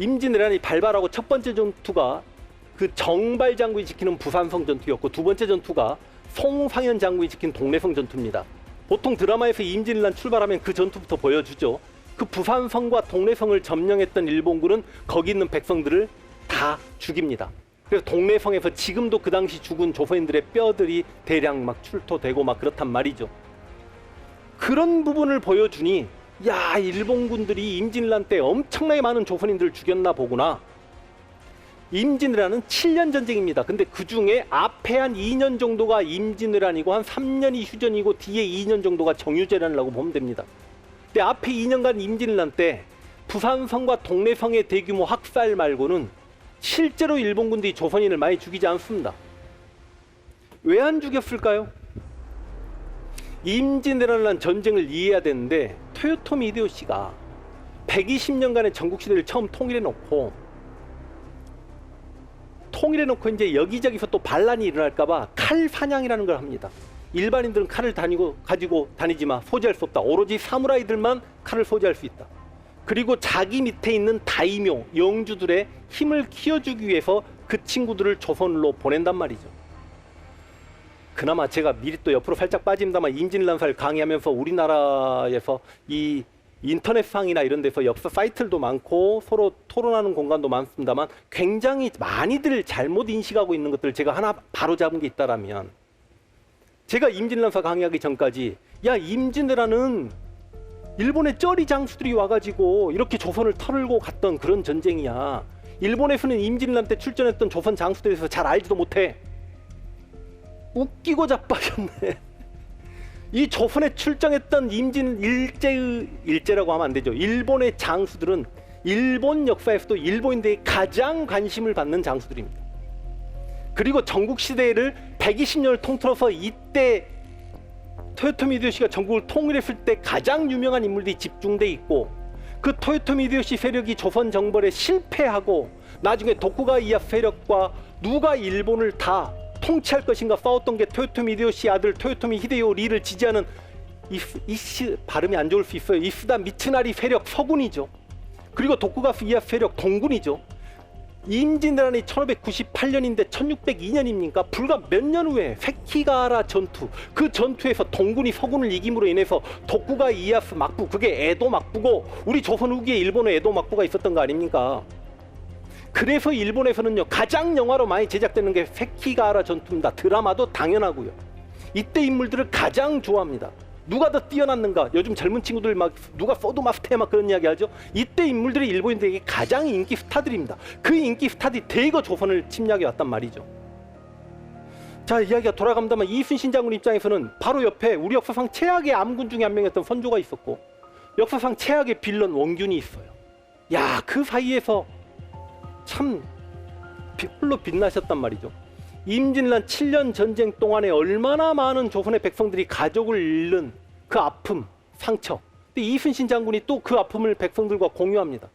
임진왜란이 발발하고 첫 번째 전투가 그 정발 장군이 지키는 부산성 전투였고, 두 번째 전투가 송상현 장군이 지킨 동래성 전투입니다. 보통 드라마에서 임진왜란 출발하면 그 전투부터 보여주죠. 그 부산성과 동래성을 점령했던 일본군은 거기 있는 백성들을 다 죽입니다. 그래서 동래성에서 지금도 그 당시 죽은 조선인들의 뼈들이 대량 막 출토되고 막 그렇단 말이죠. 그런 부분을 보여주니, 야, 일본군들이 임진왜란 때 엄청나게 많은 조선인들을 죽였나 보구나. 임진왜란은 7년 전쟁입니다. 근데 그 중에 앞에 한 2년 정도가 임진왜란이고 한 3년이 휴전이고 뒤에 2년 정도가 정유재란이라고 보면 됩니다. 근데 앞에 2년간 임진왜란 때 부산성과 동래성의 대규모 학살 말고는 실제로 일본군들이 조선인을 많이 죽이지 않습니다. 왜 안 죽였을까요? 임진왜란이라는 전쟁을 이해해야 되는데, 토요토미 히데요시가 120년간의 전국시대를 처음 통일해놓고 이제 여기저기서 또 반란이 일어날까봐 칼 사냥이라는 걸 합니다. 일반인들은 칼을 가지고 다니지만 소지할 수 없다. 오로지 사무라이들만 칼을 소지할 수 있다. 그리고 자기 밑에 있는 다이묘, 영주들의 힘을 키워주기 위해서 그 친구들을 조선으로 보낸단 말이죠. 그나마 제가 미리 또 옆으로 살짝 빠집니다만, 임진왜란사를 강의하면서 우리나라에서 이 인터넷상이나 이런 데서 역사 사이트들도 많고 서로 토론하는 공간도 많습니다만, 굉장히 많이들 잘못 인식하고 있는 것들을 제가 하나 바로 잡은 게 있다라면, 제가 임진왜란사 강의하기 전까지, 야, 임진왜란은 일본의 쩌리 장수들이 와가지고 이렇게 조선을 털고 갔던 그런 전쟁이야. 일본에서는 임진왜란 때 출전했던 조선 장수들에 대해서 잘 알지도 못해. 웃기고 자빠졌네. 이 조선에 출정했던 일제라고 하면 안 되죠. 일본의 장수들은 일본 역사에서도 일본인들이 가장 관심을 받는 장수들입니다. 그리고 전국시대를 120년을 통틀어서 이때 토요토미 히데요시가 전국을 통일했을 때 가장 유명한 인물들이 집중돼 있고, 그 토요토미 히데요시 세력이 조선 정벌에 실패하고 나중에 도쿠가와 이에야스 세력과 누가 일본을 다 통치할 것인가 싸웠던 게 토요토미 히데요시 아들 토요토미 히데요리를 지지하는 발음이 안 좋을 수 있어요. 이스다 미츠나리 세력 서군이죠. 그리고 도쿠가와 이에야스 세력 동군이죠. 임진왜란이 1598년인데 1602년입니까? 불과 몇 년 후에 세키가하라 전투, 그 전투에서 동군이 서군을 이김으로 인해서 도쿠가와 이에야스 막부, 그게 에도 막부고, 우리 조선 후기에 일본의 에도 막부가 있었던 거 아닙니까? 그래서 일본에서는요, 가장 영화로 많이 제작되는 게 세키가하라 전투입니다. 드라마도 당연하고요. 이때 인물들을 가장 좋아합니다. 누가 더 뛰어났는가? 요즘 젊은 친구들 막 누가 소드 마스터야 막 그런 이야기 하죠. 이때 인물들이 일본인들에게 가장 인기 스타들입니다. 그 인기 스타들이 대거 조선을 침략해 왔단 말이죠. 자, 이야기가 돌아갑니다만, 이순신 장군 입장에서는 바로 옆에 우리 역사상 최악의 암군 중에 한 명이었던 선조가 있었고, 역사상 최악의 빌런 원균이 있어요. 야, 그 사이에서 참 홀로 빛나셨단 말이죠. 임진왜란 7년 전쟁 동안에 얼마나 많은 조선의 백성들이 가족을 잃는 그 아픔, 상처. 근데 이순신 장군이 또 그 아픔을 백성들과 공유합니다.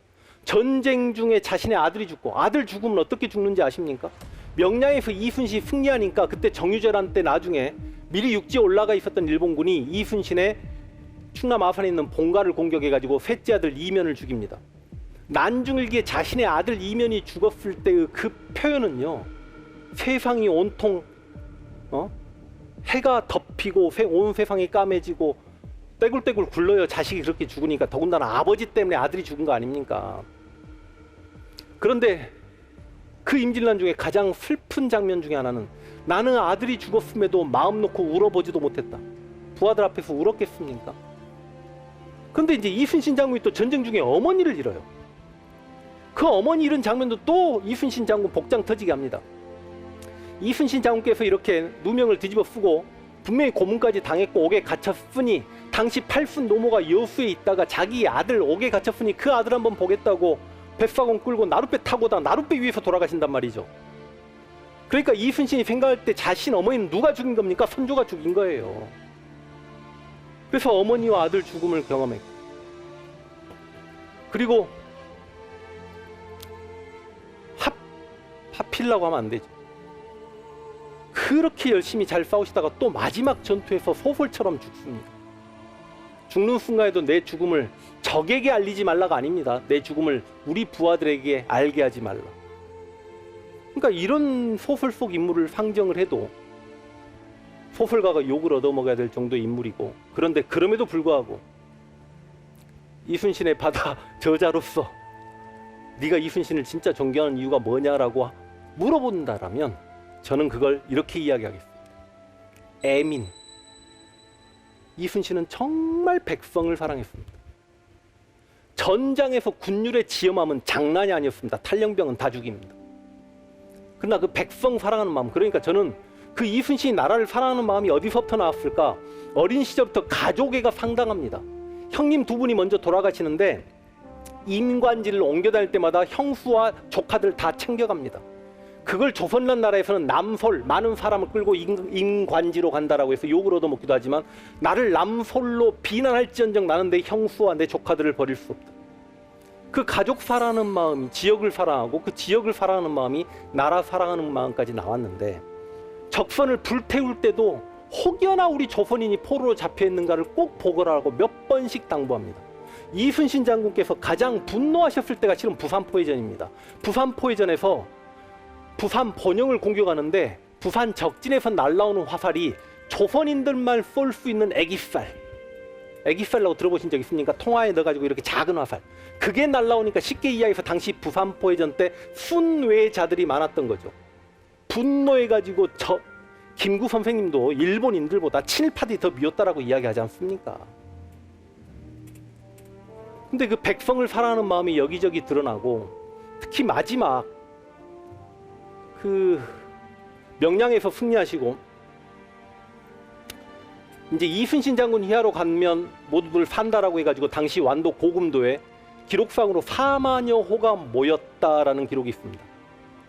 전쟁 중에 자신의 아들이 죽고, 아들 죽으면 어떻게 죽는지 아십니까? 명량에서 이순신이 승리하니까 그때 정유재란 때 나중에 미리 육지에 올라가 있었던 일본군이 이순신의 충남 아산에 있는 본가를 공격해가지고 셋째 아들 이면을 죽입니다. 난중일기에 자신의 아들 이면이 죽었을 때의 그 표현은요, 세상이 온통 해가 덮이고 온 세상이 까매지고 떼굴떼굴 굴러요. 자식이 그렇게 죽으니까. 더군다나 아버지 때문에 아들이 죽은 거 아닙니까? 그런데 그 임진왜란 중에 가장 슬픈 장면 중에 하나는, 나는 아들이 죽었음에도 마음 놓고 울어보지도 못했다. 부하들 앞에서 울었겠습니까? 근데 이제 이순신 장군이 또 전쟁 중에 어머니를 잃어요. 그 어머니 잃은 장면도 또 이순신 장군 복장 터지게 합니다. 이순신 장군께서 이렇게 누명을 뒤집어 쓰고 분명히 고문까지 당했고 옥에 갇혔으니, 당시 팔순 노모가 여수에 있다가 자기 아들 옥에 갇혔으니 그 아들 한번 보겠다고 뱃사공 끌고 나룻배 타고다 나룻배 위에서 돌아가신단 말이죠. 그러니까 이순신이 생각할 때 자신 어머니는 누가 죽인 겁니까? 선조가 죽인 거예요. 그래서 어머니와 아들 죽음을 경험했고, 그리고 하필라고 하면 안 되죠. 그렇게 열심히 잘 싸우시다가 또 마지막 전투에서 소설처럼 죽습니다. 죽는 순간에도 내 죽음을 적에게 알리지 말라가 아닙니다. 내 죽음을 우리 부하들에게 알게 하지 말라. 그러니까 이런 소설 속 인물을 상정을 해도 소설가가 욕을 얻어먹어야 될 정도의 인물이고, 그런데 그럼에도 불구하고 이순신의 바다 저자로서 네가 이순신을 진짜 존경하는 이유가 뭐냐라고 물어본다라면 저는 그걸 이렇게 이야기하겠습니다. 애민. 이순신은 정말 백성을 사랑했습니다. 전장에서 군율의 지엄함은 장난이 아니었습니다. 탈영병은 다 죽입니다. 그러나 그 백성 사랑하는 마음, 그러니까 저는 그 이순신이 나라를 사랑하는 마음이 어디서부터 나왔을까? 어린 시절부터 가족애가 상당합니다. 형님 두 분이 먼저 돌아가시는데 임관지를 옮겨 다닐 때마다 형수와 조카들 다 챙겨갑니다. 그걸 조선란 나라에서는 남솔, 많은 사람을 끌고 임관지로 간다라고 해서 욕을 얻어먹기도 하지만, 나를 남솔로 비난할지언정 나는 내 형수와 내 조카들을 버릴 수 없다. 그 가족 사랑하는 마음이 지역을 사랑하고, 그 지역을 사랑하는 마음이 나라 사랑하는 마음까지 나왔는데, 적선을 불태울 때도 혹여나 우리 조선인이 포로로 잡혀있는가를 꼭 보거라고 몇 번씩 당부합니다. 이순신 장군께서 가장 분노하셨을 때가 실은 부산포회전입니다. 부산포회전에서 부산 본영을 공격하는데 부산 적진에서 날라오는 화살이 조선인들만 쏠 수 있는 애기살이라고 들어보신 적 있습니까? 통화에 넣어가지고 이렇게 작은 화살, 그게 날라오니까 쉽게 이야기해서 당시 부산포회전 때 순회자들이 많았던 거죠. 분노해가지고 김구 선생님도 일본인들보다 친일파들이 더 미웠다라고 이야기하지 않습니까? 근데 그 백성을 사랑하는 마음이 여기저기 드러나고, 특히 마지막 그 명량에서 승리하시고 이제 이순신 장군 희하로 가면 모두들 산다라고 해가지고 당시 완도 고금도에 기록상으로 4만여 호가 모였다라는 기록이 있습니다.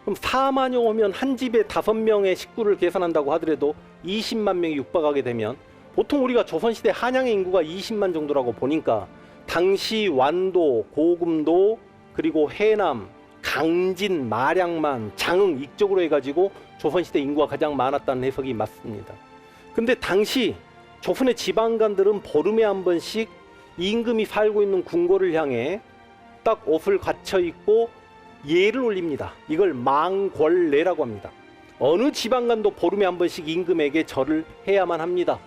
그럼 4만여 호면 한 집에 5명의 식구를 계산한다고 하더라도 20만 명이 육박하게 되면, 보통 우리가 조선시대 한양의 인구가 20만 정도라고 보니까 당시 완도, 고금도, 그리고 해남, 강진, 마량만, 장흥 이쪽으로 해가지고 조선시대 인구가 가장 많았다는 해석이 맞습니다. 근데 당시 조선의 지방간들은 보름에 한 번씩 임금이 살고 있는 궁궐을 향해 딱 옷을 갖춰 입고 예를 올립니다. 이걸 망궐례라고 합니다. 어느 지방간도 보름에 한 번씩 임금에게 절을 해야만 합니다.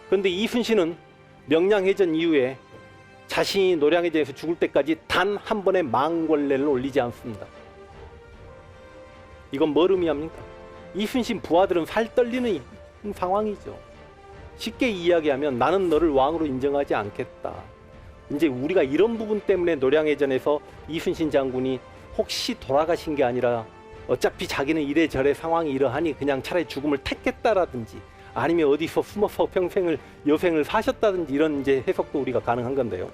그런데 이순신은 명량해전 이후에 자신이 노량해전에서 죽을 때까지 단 한 번의 망궐례를 올리지 않습니다. 이건 뭘 의미합니까? 이순신 부하들은 살 떨리는 상황이죠. 쉽게 이야기하면 나는 너를 왕으로 인정하지 않겠다. 이제 우리가 이런 부분 때문에 노량해전에서 이순신 장군이 혹시 돌아가신 게 아니라 어차피 자기는 이래저래 상황이 이러하니 그냥 차라리 죽음을 택했다라든지, 아니면 어디서 숨어서 평생을 여생을 사셨다든지, 이런 이제 해석도 우리가 가능한 건데요.